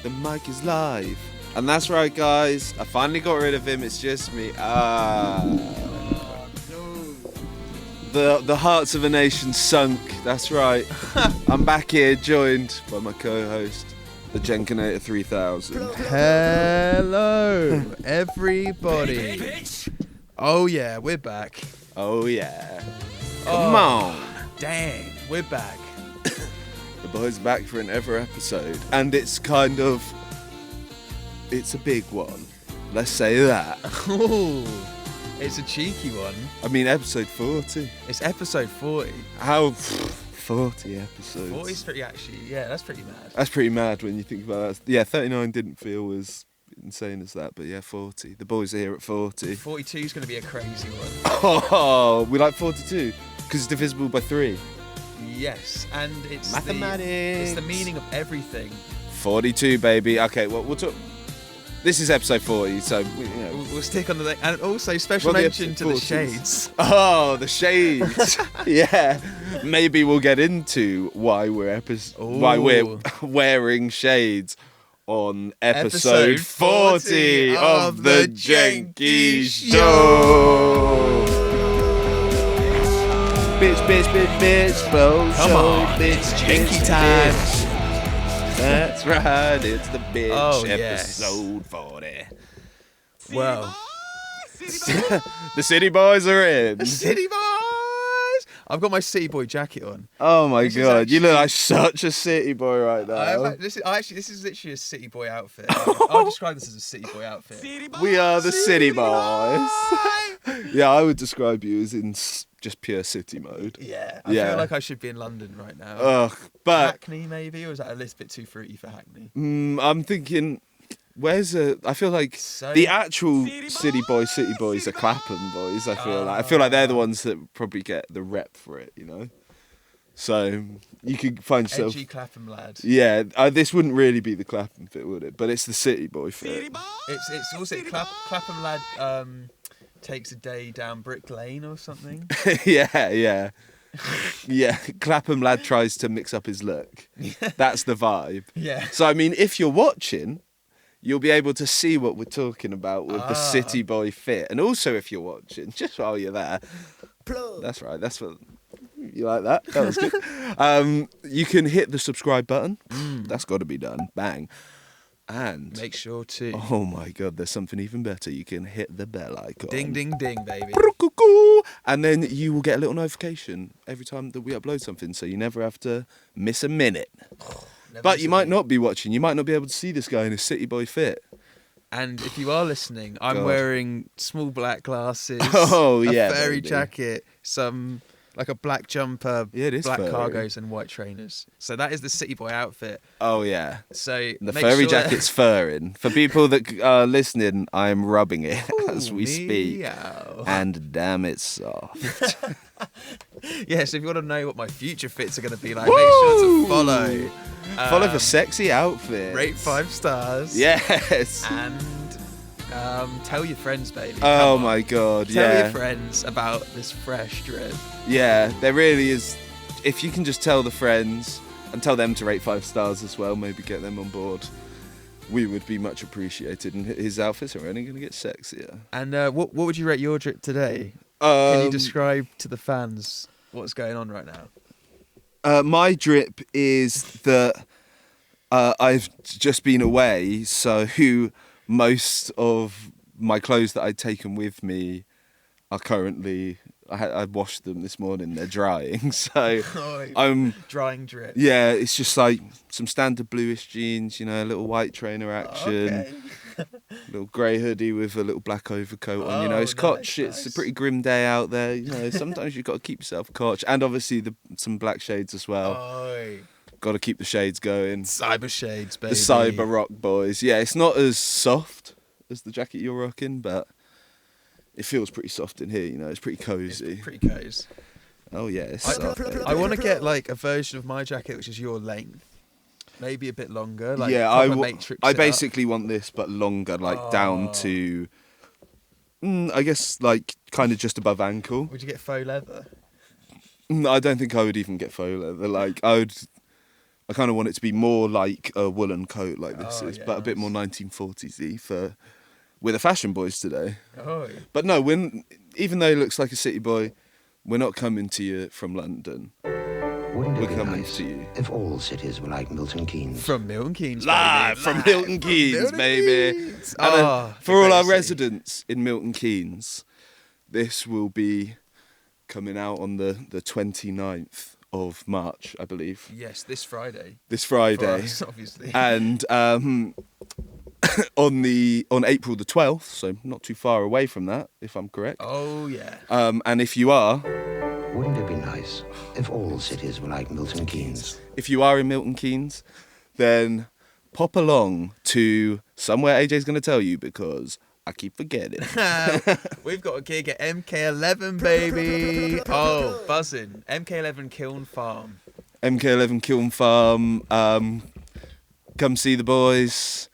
The mic is live. And that's right, guys. I finally got rid of him. It's just me. The hearts of a nation sunk. That's right. I'm back here, joined by my co-host, the Jenkii 3000. Hello, everybody. Oh yeah, we're back. Oh yeah. Come on. Dang, we're back. The boys back for another episode, and it's a big one. Let's say that. Ooh, it's a cheeky one. I mean, episode 40. It's episode 40. How 40 episodes? 40 is pretty that's pretty mad. That's pretty mad when you think about that. Yeah, 39 didn't feel as insane as that, but yeah, 40. The boys are here at 40. 42 is going to be a crazy one. Oh, we like 42 because it's divisible by 3. Yes, and it's Mathematics. the meaning of everything. 42, baby. Okay, well, we'll talk. This is episode 40, so We'll stick on the and also special mention to the shades. Oh, the shades. Yeah, maybe we'll get into why we're wearing shades on episode 40 of the Jenkii Show. Bitch, bro. Come on, it's Jenkii time. That's right, it's the bitch yes. episode 40. Well, The city boys are in. the city boys. I've got my city boy jacket on. Oh my This is god, you look actually- like such a city boy right now. This is literally a city boy outfit. I'll describe this as a city boy outfit. We are the city boys. Yeah, I would describe you as in just pure city mode. Yeah, I Yeah. feel like I should be in London right now. Ugh, but Hackney maybe, or is that a little bit too fruity for Hackney? I'm thinking, I feel like So- the actual city boys are Clapham boys. I feel like they're the ones that probably get the rep for it, you know. So you could find yourself. Edgy Clapham lad. Yeah, this wouldn't really be the Clapham fit, would it? But it's the city boy fit. It's also Clapham lad takes a day down Brick Lane or something. Yeah. Clapham lad tries to mix up his look. That's the vibe. Yeah. So I mean, if you're watching, you'll be able to see what we're talking about with the city boy fit, and also if you're watching, just while you're there. That's right. That's what. You like that? That was good. You can hit the subscribe button. That's got to be done. Bang. And Make sure to oh my god, there's something even better. You can hit the bell icon. ding ding ding, baby. And then you will get a little notification every time that we upload something, so you never have to miss a minute. But you might not be watching. You might not be able to see this guy in his city boy fit. And if you are listening, I'm God. wearing small black glasses, Oh, a yeah, furry baby. jacket, like a black jumper, Yeah, it is black furry. cargos and white trainers. So that is the city boy outfit. Oh yeah. So The make furry sure jacket's furring. For people that are listening, I'm rubbing it as we speak. meow. And damn, it's soft. Yeah, so if you want to know what my future fits are going to be like, make sure to follow. Follow the sexy outfit. Rate 5 stars. Yes. And tell your friends, baby. Oh Come on. my god, Tell yeah. your friends about this fresh drip. Yeah, there really is. If you can just tell the friends and tell them to rate 5 stars as well, maybe get them on board, we would be much appreciated. And his outfits are only going to get sexier. And what would you rate your drip today? Can you Um, describe to the fans what's going on right now? My drip is that I've just been away, so most of my clothes that I'd taken with me are currently. I washed them this morning. They're drying, so I'm. Drying drip. Yeah, it's just like some standard bluish jeans, you know, a little white trainer action, Okay. little grey hoodie with a little black overcoat on. You know, Oh, it's Koch. nice. It's a pretty grim day out there. You know, sometimes you've got to keep yourself Koch, and obviously some black shades as well. Oi. Got to keep the shades going. Cyber shades, baby. The cyber rock boys. Yeah, it's not as soft as the jacket you're rocking, but it feels pretty soft in here. You know, it's pretty cozy. It's pretty cozy. Oh yeah, it's soft. baby. I want to get like a version of my jacket which is your length, maybe a bit longer. Like yeah, proper matrix I it up. basically want this, but longer, like down to, I guess, like kind of just above ankle. Would you get faux leather? I don't think I would even get faux leather. Like I would I kind of want it to be more like a woolen coat like this is, yeah, but a bit more 1940s-y we're the fashion boys today. Oh. But no, even though he looks like a city boy, we're not coming to you from London. Wouldn't We're it be coming nice to you. if all cities were like Milton Keynes? From Milton Keynes, Live baby. from Milton Keynes, Milton baby. Keynes. And Oh, for all our crazy. residents in Milton Keynes, this will be coming out on the 29th of March, I believe. Yes, this Friday. This For Friday. us, obviously. And on April the 12th, so not too far away from that, if I'm correct. Oh, yeah. And if you are Wouldn't it be nice if all cities were like Milton Keynes? in Milton Keynes, then pop along to somewhere AJ's going to tell you because I keep forgetting. We've got a gig at MK11, baby. Oh, buzzing. MK11 Kiln Farm. MK11 Kiln Farm. Come see the boys.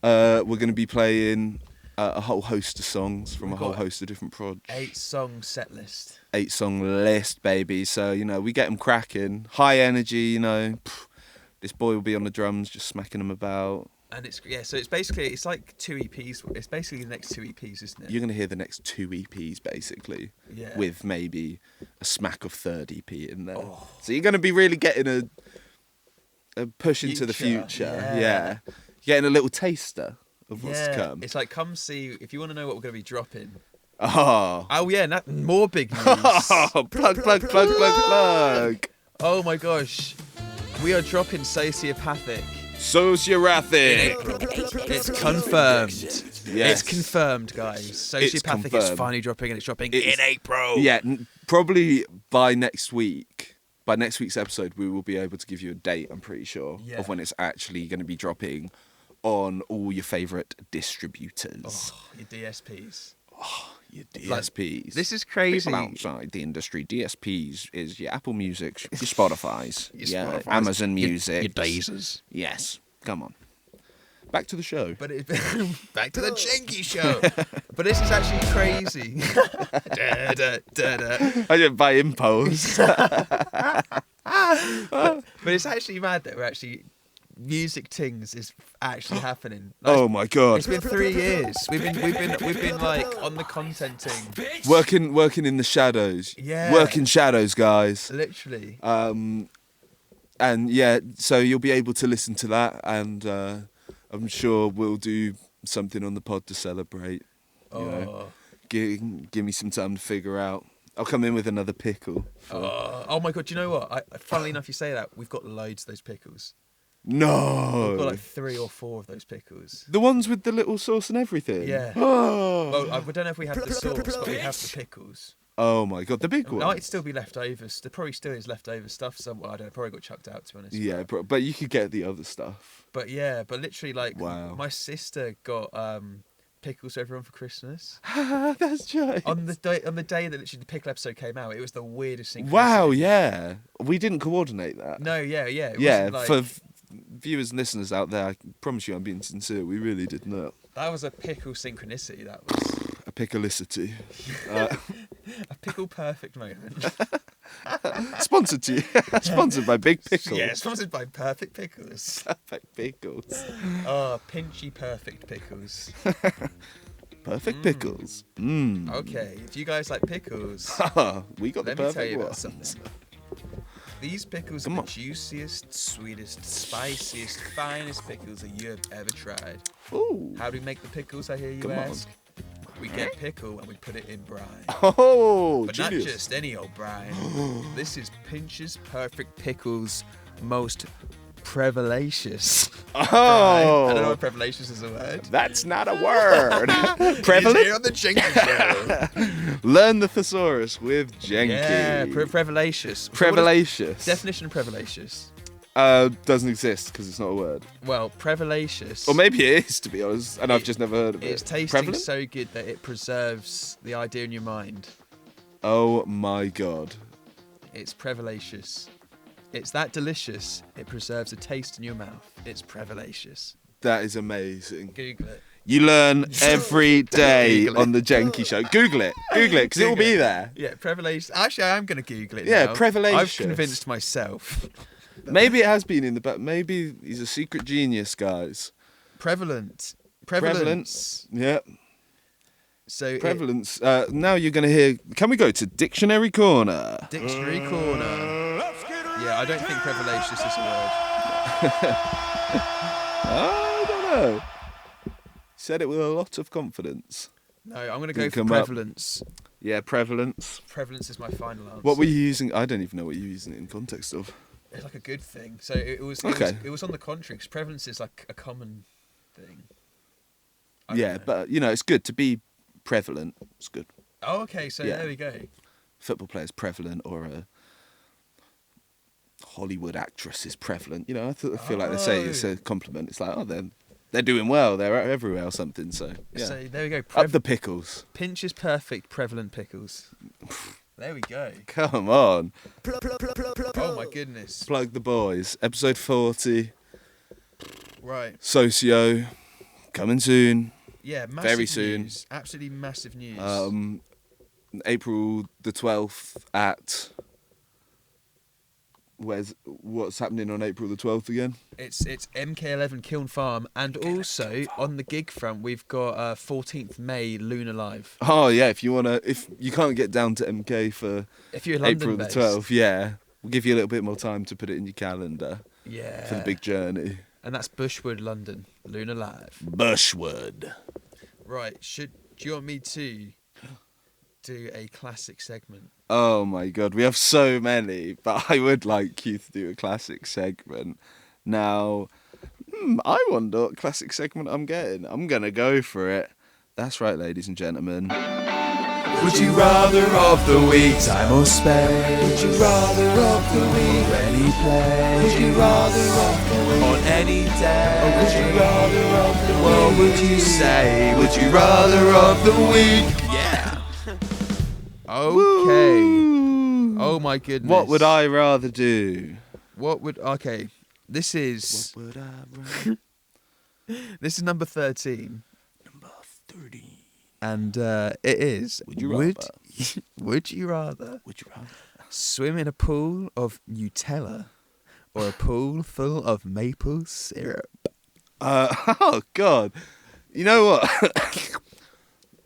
We're going to be playing a whole host of songs from We've a whole got host of different prods. 8-song set list. 8-song list, baby. So, we get them cracking. High energy, This boy will be on the drums, just smacking them about. And so it's like 2 EPs. It's basically the next 2 EPs, isn't it? You're going to hear the next 2 EPs, basically. Yeah. With maybe a smack of third EP in there. Oh. So you're going to be really getting a push into the future. Yeah. You're getting a little taster of what's to come. It's like, come see, if you want to know what we're going to be dropping. Oh. Oh, yeah, more big news. Plug. Oh, my gosh. We are dropping Sociopathic. Sociopathic. It's confirmed. Yes. It's confirmed, guys. Sociopathic is confirmed. finally dropping, and it's dropping in April. Yeah, probably by next week. By next week's episode, we will be able to give you a date, I'm pretty sure, of when it's actually going to be dropping on all your favourite distributors. Oh, your DSPs. Your DSPs. This is crazy. People outside the industry, DSPs is your Apple Music, your Spotify's, Spotify's, Amazon Music. Your Dazers. Yes, come on. Back to the show. But back to the Jenkii show. But this is actually crazy. I did by impulse. But it's actually mad that we're actually music things is actually happening. Like, Oh my god. it's been 3 years. We've been like on the content thing. Working in the shadows. Yeah. Working shadows, guys. Literally. And yeah, so you'll be able to listen to that, and I'm sure we'll do something on the pod to celebrate. You know, give me some time to figure out. I'll come in with another pickle. Oh my god! Do you know what? Funnily enough, you say that we've got loads of those pickles. No. We've got like 3 or 4 of those pickles. The ones with the little sauce and everything. Yeah. Oh, Well, I don't know if we have the sauce, but we have the pickles. oh my god, the big It one. might still be leftovers. There probably still is leftover stuff somewhere. I don't know. Probably got chucked out, to be honest. Yeah, but you could get the other stuff. But yeah, but literally, like, Wow. my sister got pickles for everyone for Christmas. That's true. on the day that literally the pickle episode came out, it was the weirdest thing. Wow, yeah. We didn't coordinate that. No, yeah. It Yeah, wasn't like, for viewers and listeners out there, I promise you I'm being sincere, we really did not. that was a pickle synchronicity. That was A pickleicity. a pickle perfect moment. Sponsored by Big Pickle. Yeah, sponsored by Perfect Pickles. Perfect Pickles. Oh, pinchy perfect pickles. Perfect Pickles. Mmm. Okay, if you guys like pickles, We got the let me tell perfect you about ones. something. These pickles Come are on. the juiciest, sweetest, spiciest, finest pickles that you have ever tried. Ooh. How do we make the pickles, I hear you Come on. ask? We get pickle and we put it in brine. Oh, But genius. not just any old brine. This is Pinch's Perfect Pickles most prevalacious. brine. I don't know Oh, if prevalacious is a word. that's not a word. It's Prevalent? here on the Jenkii show. Learn the thesaurus with Jenkii. Yeah, prevalacious. So what Prevalacious. is- definition of prevalacious. Doesn't exist because it's not a word. Well, prevalacious. Or maybe it is, to be honest, and I've just never heard of it. It's tasting Prevalent? so good that it preserves the idea in your mind. Oh my god. It's prevalacious. It's that delicious, it preserves a taste in your mouth. It's prevalacious. That is amazing. Google it. You learn every day Google it. on the Jenkii show. Google it, because it will be there. Yeah, prevalacious. Actually, I am going to Google it Yeah, now. prevalacious. I've convinced myself. Maybe it has been in the back. Maybe he's a secret genius, guys. Prevalence. Yeah. So Prevalence. Now you're going to hear. Can we go to Dictionary Corner? Dictionary corner. Yeah, I don't think prevalacious is a word. I don't know. Said it with a lot of confidence. No, I'm going to go for come up. prevalence. Yeah, prevalence. Prevalence is my final answer. What were you using? I don't even know what you're using it in context of. It's like a good thing. So it was on the contrary, because prevalence is like a common thing. I don't know. But it's good to be prevalent. It's good. Oh, okay. So Yeah. there we go. Football player's prevalent, or a Hollywood actress is prevalent. I feel like they say it's a compliment. It's like, they're doing well. They're everywhere or something. So yeah. So there we go. Up the pickles. Pinch is perfect. Prevalent pickles. There we go. Come on. Oh my goodness. Plug the boys. Episode 40. Right. Socio. Coming soon. Yeah. Massive Very soon. News. Absolutely massive news. April the 12th at... What's happening on April the 12th again? It's MK11 Kiln Farm, and also on the gig front we've got 14th May Lunar Live. Oh yeah, if you can't get down to MK for If you're London April the 12th, yeah, we'll give you a little bit more time to put it in your calendar. Yeah. For the big journey. And that's Bushwood, London, Lunar Live. Bushwood. Right. Do you want me to do a classic segment? Oh my god, we have so many, but I would like you to do a classic segment. Now, I wonder what classic segment I'm getting. I'm gonna go for it. That's right, ladies and gentlemen. Would you rather of the week, time or space? Would you rather of the week, any place? Would you rather of the week, on any day? Or would you rather of the week? What would you say? Would you rather of the week? Yeah. Okay. Woo! Oh my goodness. What would I rather do? Okay. This is What would I rather? this is number 13. Number 30. And it is Would you rather? Would you rather Would you rather? swim in a pool of Nutella or a pool full of maple syrup? Oh god. You know what?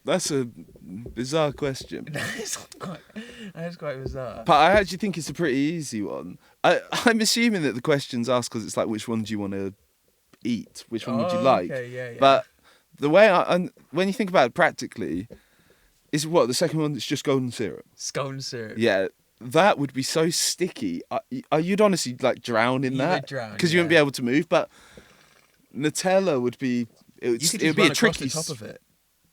That's a bizarre question. That is quite bizarre. But I actually think it's a pretty easy one. I'm assuming that the question's asked because it's like, which one do you want to eat? Which one would you like? Okay, yeah. But the way when you think about it practically, is what the second one? It's just golden syrup. Golden syrup. Yeah, that would be so sticky. You'd honestly like drown in that because you wouldn't be able to move. But Nutella would be. It would be a tricky. Top of it.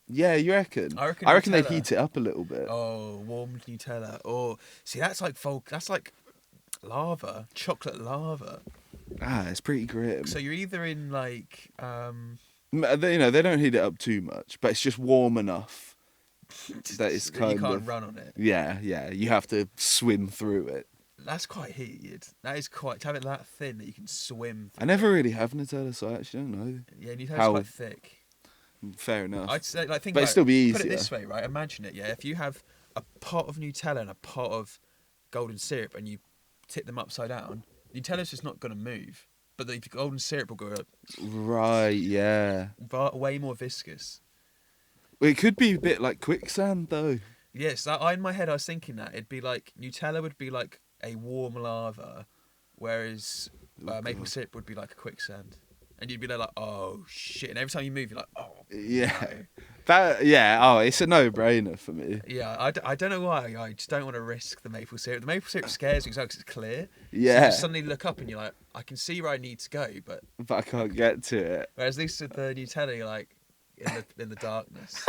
Yeah, you reckon? I reckon they'd Nutella. heat it up a little bit. Oh, warmed Nutella. Or see, that's like lava, chocolate lava. It's pretty grim. So you're either in like They don't heat it up too much, but it's just warm enough that it's you kind can't of run on it. Yeah. You have to swim through it. That's quite heated. That is quite to have it that thin that you can swim through. I never really have Nutella, so I actually don't know. Yeah, Nutella's how- quite thick. Fair enough. I'd say, like, think But about it'd still be Put it easier. this way, right? Imagine it, yeah. If you have a pot of Nutella and a pot of golden syrup, and you tip them upside down, Nutella's just not going to move, but the golden syrup will go Right, yeah. way more viscous. Well, it could be a bit like quicksand, though. Yes, in my head I was thinking that it'd be like Nutella would be like a warm lava, whereas maple syrup would be like a quicksand. And you'd be like, oh shit! And every time you move, you're like, oh Yeah. no. It's a no-brainer for me. Yeah, I don't know why. I just don't want to risk the maple syrup. The maple syrup scares me because it's clear. Yeah. So you just suddenly look up and you're like, I can see where I need to go, but But I can't get to it. whereas at least with the Nutella, you're like in the darkness.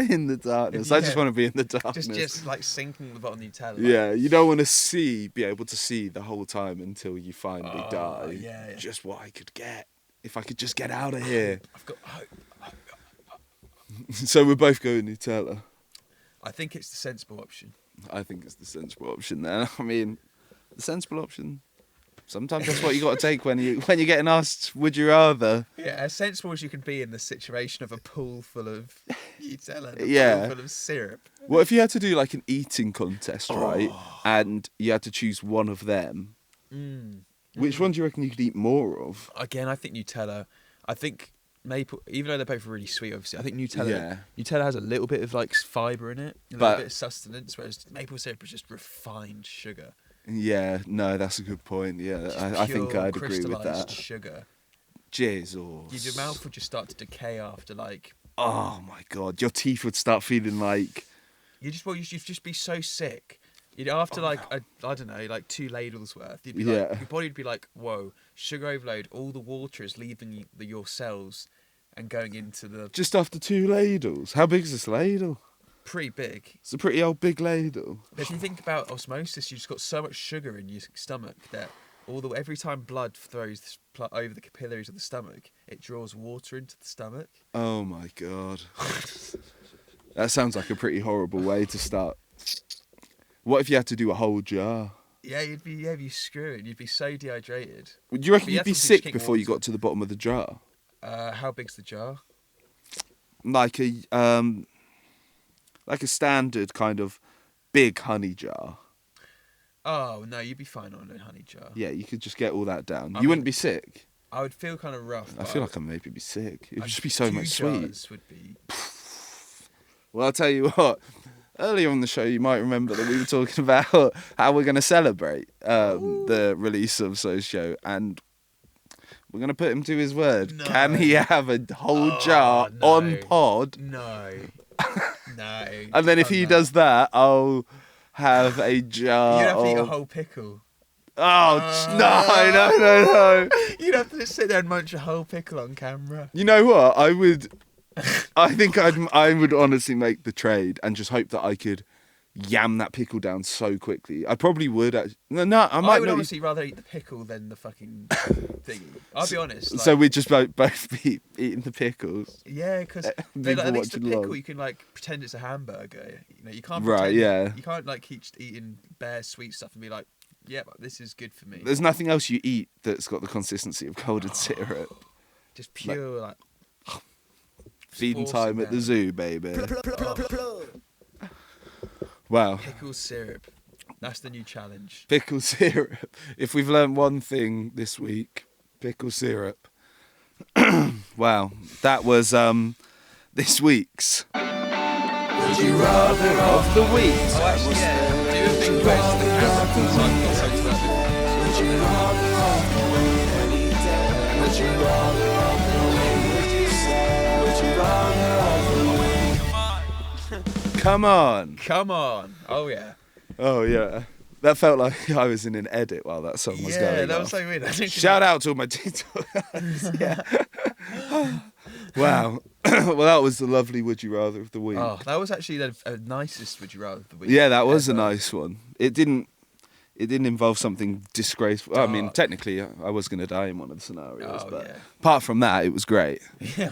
In the darkness. I just Yeah. want to be in the darkness. just like sinking at the bottom of Nutella. Yeah, you don't want to be able to see the whole time until you finally Oh, die. yeah. Just what I could get. If I could just get out of here. I've got hope. So we're both going Nutella. I think it's the sensible option. I think it's the sensible option then. I mean, the sensible option. Sometimes that's what you got to take when you're getting asked, would you rather? Yeah, as sensible as you can be in the situation of a pool full of Nutella and a Yeah. pool full of syrup. What if you had to do like an eating contest, right? And you had to choose one of them. Which one do you reckon you could eat more of? Again, I think Nutella. I think maple, even though they're both really sweet, obviously, I think Nutella has a little bit of like fibre in it, a little bit of sustenance, whereas maple syrup is just refined sugar. Yeah, no, that's a good point. Yeah, I think I'd agree with that. Sugar. Jesus. Your mouth would just start to decay after like. Oh my god, your teeth would start feeling like. You'd just be so sick. After I don't know, like 2 ladles worth, you'd be like, your body would be like, whoa, sugar overload. All the water is leaving your cells and going into the. Just after 2 ladles. How big is this ladle? Pretty big. It's a pretty old big ladle. If you think about osmosis, you just got so much sugar in your stomach that every time blood flows over the capillaries of the stomach, it draws water into the stomach. Oh my god. That sounds like a pretty horrible way to start. What if you had to do a whole jar? Yeah, you'd be screwed. You'd be so dehydrated. Would you reckon you'd be sick before you got to the bottom of the jar? How big's the jar? Like a standard kind of big honey jar. Oh no, you'd be fine on a honey jar. Yeah, you could just get all that down. You wouldn't be sick. I would feel kind of rough. I feel like I'd maybe be sick. It would just be so much sweet. Would be. Well, I'll tell you what. Earlier on the show, you might remember that we were talking about how we're going to celebrate the release of So's show, and we're going to put him to his word. No. Can he have a whole jar on pod? No. No. And then if he does that, I'll have a jar. You'd have to eat a whole pickle. Oh, no. You'd have to just sit there and munch a whole pickle on camera. You know what? I think I would honestly make the trade and just hope that I could yam that pickle down so quickly. I probably would. I would honestly rather eat the pickle than the fucking thingy. I'll be honest. So we'd just both be eating the pickles. Yeah, because at least the pickle you can like pretend it's a hamburger. You know, you can't. Right. Yeah. You can't like keep eating bare sweet stuff and be like, yeah, but this is good for me. There's nothing else you eat that's got the consistency of golden syrup. Just pure like. Feeding time at the zoo, baby. Wow. Pickle syrup. That's the new challenge. Pickle syrup. If we've learned one thing this week, pickle syrup. Wow. That was this week's Would You Rather of the Week. Oh, actually, yeah. Do a thing close to the camera so I can get so to that. Would you rather of the week any day? Would you rather of the week? Would you say? Would you rather of the week? Come on. Oh yeah. Oh yeah. That felt like I was in an edit while that song was going on. Yeah, that was so weird. Shout out to all my TikTokers. Yeah. Wow. Well, that was the lovely Would You Rather of the week. Oh, that was actually the nicest Would You Rather of the week. Yeah, that was a nice one. It didn't involve something disgraceful. I mean, technically, I was going to die in one of the scenarios, but apart from that, it was great. Yeah.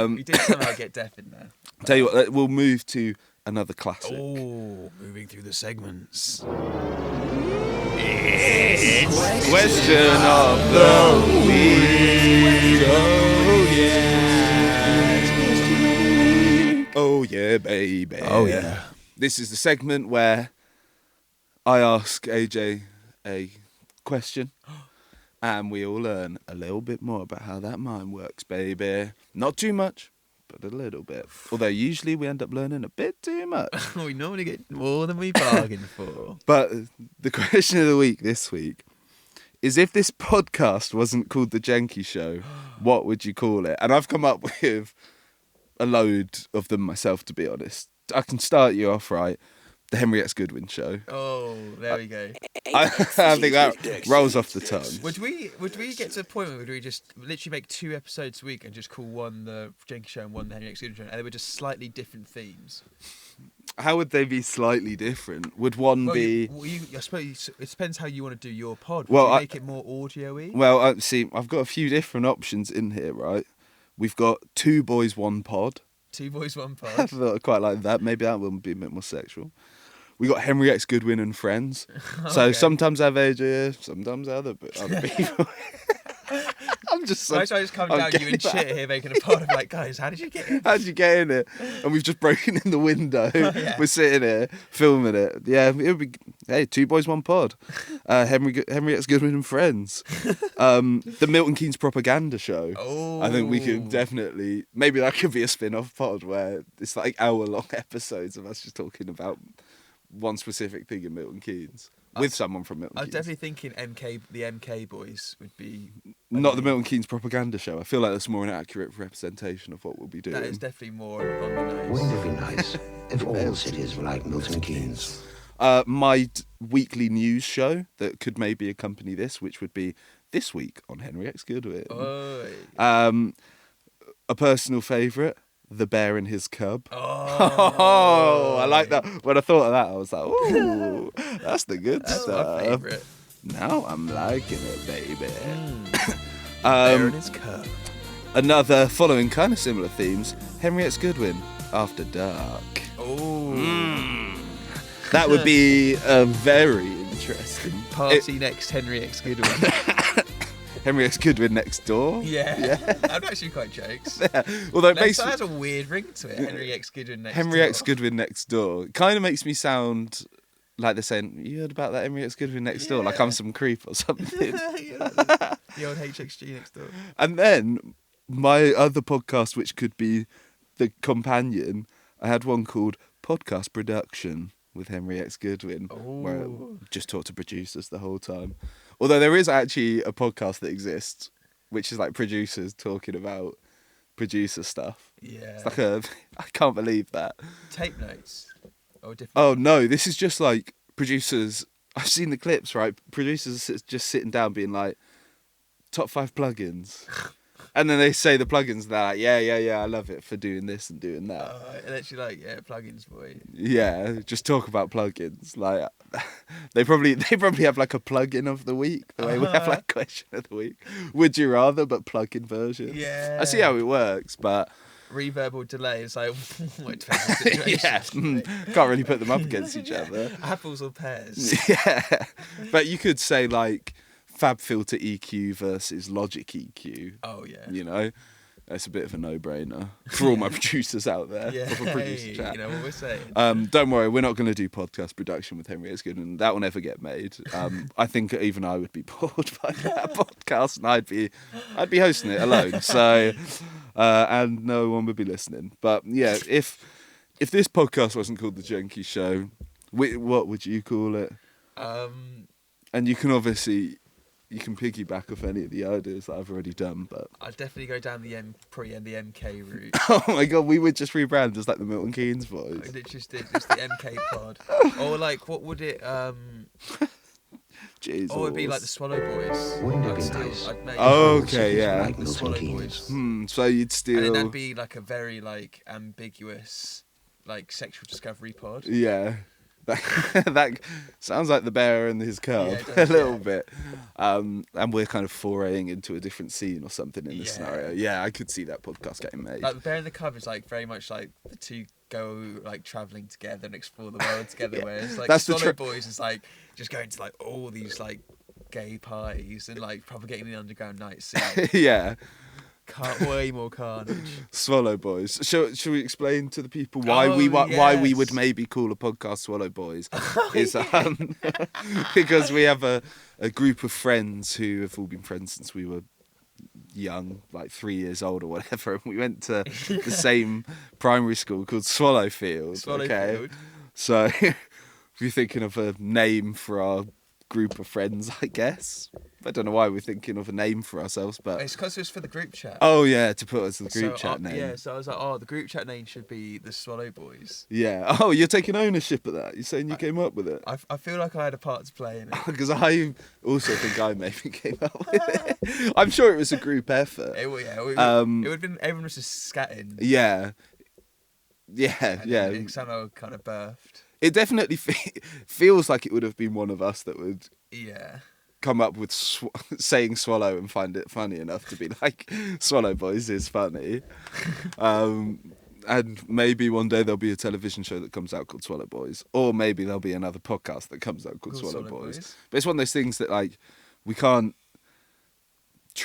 We did somehow get death in there. Tell you what, we'll move to another classic. Oh, moving through the segments. It's question of the week. Oh yeah. Oh yeah, baby. Oh yeah. This is the segment where I ask AJ a question and we all learn a little bit more about how that mind works, baby. Not too much, but a little bit. Although usually we end up learning a bit too much. We normally get more than we bargained for. But the question of the week this week is, if this podcast wasn't called The Jenkii Show, what would you call it? And I've come up with a load of them myself, to be honest. I can start you off right. The Henriette Goodwin Show. Oh, there we go. I think that rolls off the tongue. Would we get to a point where we just literally make 2 episodes a week and just call one the Jenkii Show and one the Henriette Goodwin Show, and they were just slightly different themes? How would they be slightly different? Would one be... I suppose it depends how you want to do your pod. Would well, you make it more audio-y? Well, see, I've got a few different options in here, right? We've got 2 boys, 1 pod. 2 boys, 1 pod. I thought I quite like that. Maybe that wouldn't be a bit more sexual. We got Henriette Goodwin and friends. So sometimes I have AJ here, sometimes I have other people. I'm just I just come down you and shit here making a pod. I'm like, guys, how did you get in? How did you get in it? And we've just broken in the window. Yeah. We're sitting here filming it. Yeah, it would be. Hey, 2 boys, 1 pod. Henry X. Goodwin and friends. The Milton Keynes propaganda show. Oh. I think we could definitely. Maybe that could be a spin-off pod where it's like hour-long episodes of us just talking about one specific thing in Milton Keynes with someone from Milton I was Keynes. definitely thinking the MK boys would be... Not the Milton Keynes propaganda show. I feel like that's more an accurate representation of what we'll be doing. That is definitely more on the nose. Wouldn't it be nice if all cities were like Milton Keynes? My weekly news show that could maybe accompany this, which would be This Week on Henry X. Goodwin. Oi. A personal favourite, The Bear and His Cub. Oh, I like that. When I thought of that, I was like, ooh, that's the good That's stuff. my favourite. Now I'm liking it, baby. Bear and his cub. Another following kind of similar themes, Henry X. Goodwin, After Dark. Oh. That would be a very interesting Party next Henry X. Goodwin. Henry X. Goodwin next door. Yeah. I'd actually quite jokes. Although it That makes has a weird ring to it. Henry X. Goodwin next Henry door. X. Goodwin next door kind of makes me sound like they're saying, you heard about that Henry X. Goodwin next door? Like I'm some creep or something. The old HXG next door. And then my other podcast, which could be the companion, I had one called Podcast Production with Henry X. Goodwin, where I just talk to producers the whole time. Although there is actually a podcast that exists, which is like producers talking about producer stuff. Yeah. It's like I can't believe that. Tape notes. Or different. Oh no, this is just like producers. I've seen the clips, right? Producers just sitting down being like, top 5 plugins. And then they say the plugins, and they're like, yeah, I love it for doing this and doing that. And actually, like, yeah, plugins, boy. Yeah, just talk about plugins. Like, they probably have like a plugin of the week. The way we have like question of the week. Would you rather, but plugin version. Yeah. I see how it works, but Reverb or delay is like, it depends on the situation. yeah, can't really put them up against each other. Apples or pears. Yeah, but you could say like Fab Filter EQ versus Logic EQ. Oh yeah. You know, that's a bit of a no-brainer for all my producers out there. Yeah. For producer chat. You know what we're saying. Don't worry, we're not going to do podcast production with Henry X. Goodwin. That will never get made. I think even I would be bored by that podcast, and I'd be hosting it alone. So, and no one would be listening. But yeah, if this podcast wasn't called the Jenkii Show, what would you call it? And you can obviously. You can piggyback off any of the ideas that I've already done, but I'd definitely go down the MK route. oh my god, we would just rebrand as like the Milton Keynes boys. Just the MK pod, or like what would it? Jeez, Or it'd be like the Swallow Boys. Wouldn't it be I'd nice? I'd make Okay, Cities were yeah. like the Milton Swallow Keynes. Boys, So you'd and steal. then that'd be like a very like ambiguous, like sexual discovery pod. Yeah. That sounds like the bear and his cub Yeah, it a does, little yeah. bit. And we're kind of foraying into a different scene or something in this Yeah. scenario. Yeah, I could see that podcast getting made. Like the Bear and the Cub is like very much like the two go like traveling together and explore the world together. Yeah. Whereas like That's the Swallow Boys is like just going to like all these like gay parties and like propagating the underground night scene. Yeah. Way more carnage. Swallow Boys. Should we explain to the people why why we would yes. maybe call a podcast Swallow Boys? Is because we have a group of friends who have all been friends since we were young, like 3 years old or whatever, and we went to the same primary school called Swallowfield. Okay, Swallowfield. so if you're thinking of a name for our group of friends, I guess. I don't know why we're thinking of a name for ourselves, but It's because it was for the group chat. oh yeah, to put us in the group chat name. Yeah, so I was like, oh, the group chat name should be the Swallow Boys. Yeah. Oh, you're taking ownership of that. You're saying you came up with it. I feel like I had a part to play in it. Because I also think I maybe came up with it. I'm sure it was a group effort. It would have been everyone was just scatting. Yeah. Yeah, And yeah. it somehow kind of birthed. It definitely feels like it would have been one of us that would Yeah. come up with saying swallow and find it funny enough to be like, Swallow Boys is funny. And maybe one day there'll be a television show that comes out called Swallow Boys. Or maybe there'll be another podcast that comes out called Swallow Boys. But it's one of those things that like we can't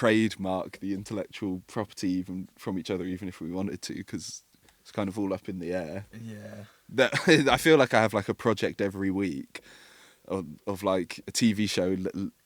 trademark the intellectual property even from each other, even if we wanted to, because it's kind of all up in the air. Yeah. That I feel like I have like a project every week of like a TV show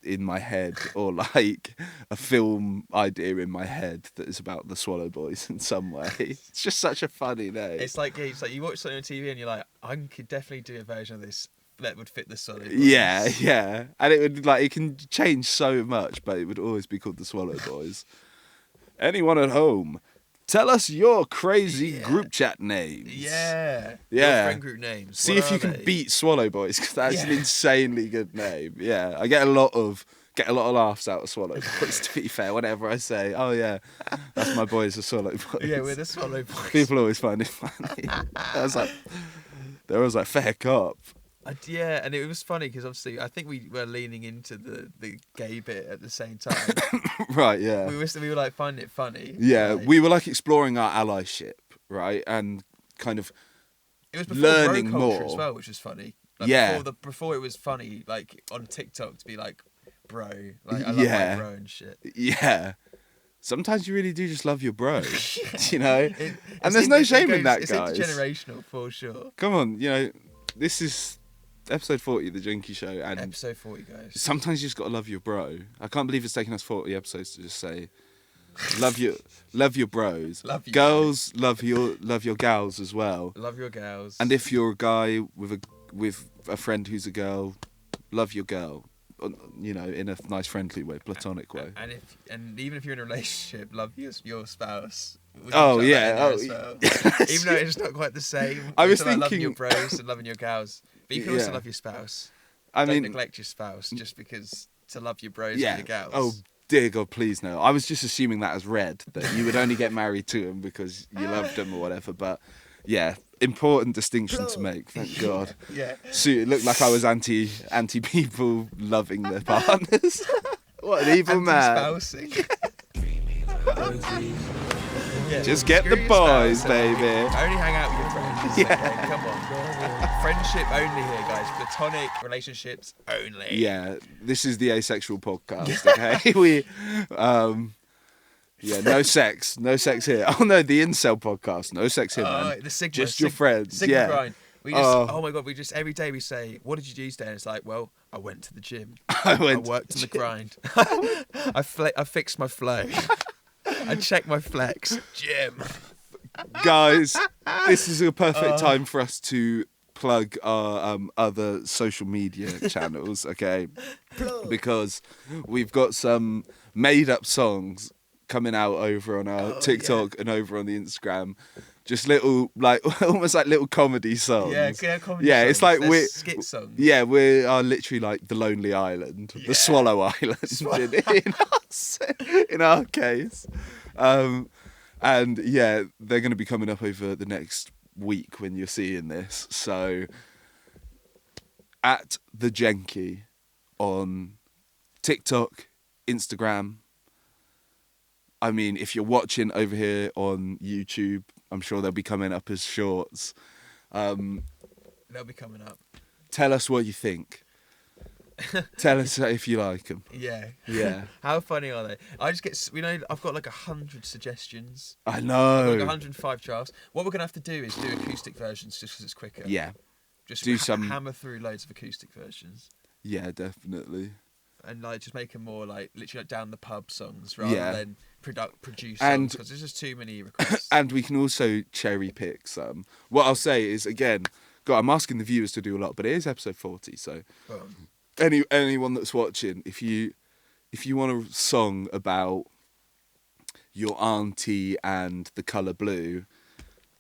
in my head, or like a film idea in my head that is about the Swallow Boys in some way. It's just such a funny name. It's like you watch something on TV and you're like, I could definitely do a version of this that would fit the Swallow Boys. Yeah, and it would like, it can change so much, but it would always be called the Swallow Boys. Anyone at home, tell us your crazy group chat names. Yeah. Yeah. Your friend group names. See What if you are can they? beat Swallow Boys, because that's an Yeah. insanely good name. Yeah, I get a lot of laughs out of Swallow Boys. To be fair, whenever I say, "Oh yeah, that's my boys, the Swallow Boys." Yeah, we're the Swallow Boys. People always find it funny. I was like, there was like fair cop. Yeah, and it was funny because obviously I think we were leaning into the gay bit at the same time. Right, yeah. we were like finding it funny. Yeah, like, we were like exploring our allyship, right? And kind of it was before learning bro culture more. as well, which was funny. Like, Yeah. Before it was funny, like on TikTok to be like, bro, like I love Yeah. my bro and shit. Yeah. Sometimes you really do just love your bro, you know? And It's there's no shame in that, it's guys. intergenerational for sure. Come on, you know, this is episode 40 of the Jenkii Show, and Episode 40, guys. sometimes you just gotta love your bro. I can't believe it's taken us 40 episodes to just say, love your bros. Love you, Girls, love your gals as well. Love your gals. And if you're a guy with a friend who's a girl, love your girl. You know, in a nice, friendly way, platonic way. And even if you're in a relationship, love your spouse. We Oh, can chuck yeah, that in there as well. Even though it's not quite the same. I was It's like loving thinking- your bros and loving your gals, but you can also Yeah. love your spouse. I Don't mean, neglect your spouse just because to love your bros yeah. and your gals. Oh, dear God, please no. I was just assuming that as read, that you would only get married to him because you loved him or whatever. But yeah, important distinction to make. Thank God. Yeah. So it looked like I was anti people loving their partners. What an evil man. Anti-spousing. Yeah, Just get screw the your boys, spouse and baby. Only hang out with your friends. Yeah. Okay, come on. Friendship only here, guys. Platonic relationships only. Yeah, this is the asexual podcast, okay? We, yeah, no sex here. Oh no, the incel podcast, no sex here, man. The Sigma. Just your friends, Sigma yeah. grind. We just, Oh. oh my God, every day we say, what did you do today? And it's like, well, I went to the gym. I I went worked on the grind. I fixed my flow. I checked my flex. Gym. Guys, this is a perfect time for us to plug our other social media channels, okay? Because we've got some made-up songs coming out over on our TikTok and over on the Instagram. Just little, like, almost like little comedy songs. Yeah, comedy Yeah, songs. it's like They're we're skit songs. Yeah, we are literally like the Lonely Island, the Swallow Island in our case. And yeah, they're going to be coming up over the next week when you're seeing this. So at the Jenkii on TikTok, Instagram. I mean, if you're watching over here on YouTube, I'm sure they'll be coming up as shorts. They'll be coming up. Tell us what you think. Tell us if you like them. Yeah. Yeah. How funny are they? I just get, I've got like 100 suggestions. I Like know. 105 drafts. What we're going to have to do is do acoustic versions just because it's quicker. Yeah. Just do some- hammer through loads of acoustic versions. Yeah, definitely. And like just make them more like literally like down the pub songs rather Yeah. than produce And- songs because there's just too many requests. And we can also cherry pick some. What I'll say is, again, God, I'm asking the viewers to do a lot, but it is episode 40, so Well, anyone that's watching, if you want a song about your auntie and the colour blue,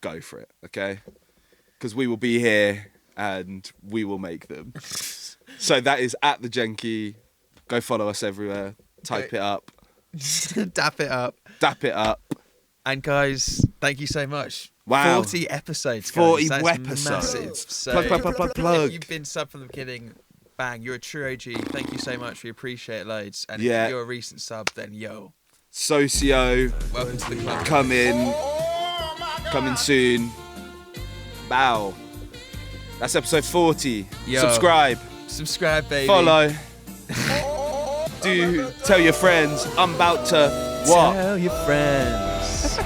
go for it, okay? Because we will be here and we will make them. So that is at the Jenkii. Go follow us everywhere. Type it up. dap it up. Dap it up. And guys, thank you so much. Wow. 40 episodes, guys. 40 That's episodes. massive. So, Plug. if you've been sub from the beginning, bang, you're a true OG. Thank you so much. We appreciate it loads. And Yeah. if you're a recent sub, then yo, Socio, welcome to the club. coming soon. Bow. That's episode 40. Yo. Subscribe. Subscribe, baby. Follow. do tell your friends. I'm about to what? Tell your friends.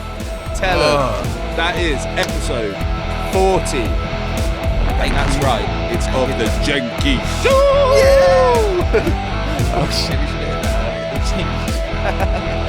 Tell them. That is episode 40. And that's right. It's of the Jenkii Show. Oh shit, we should do that.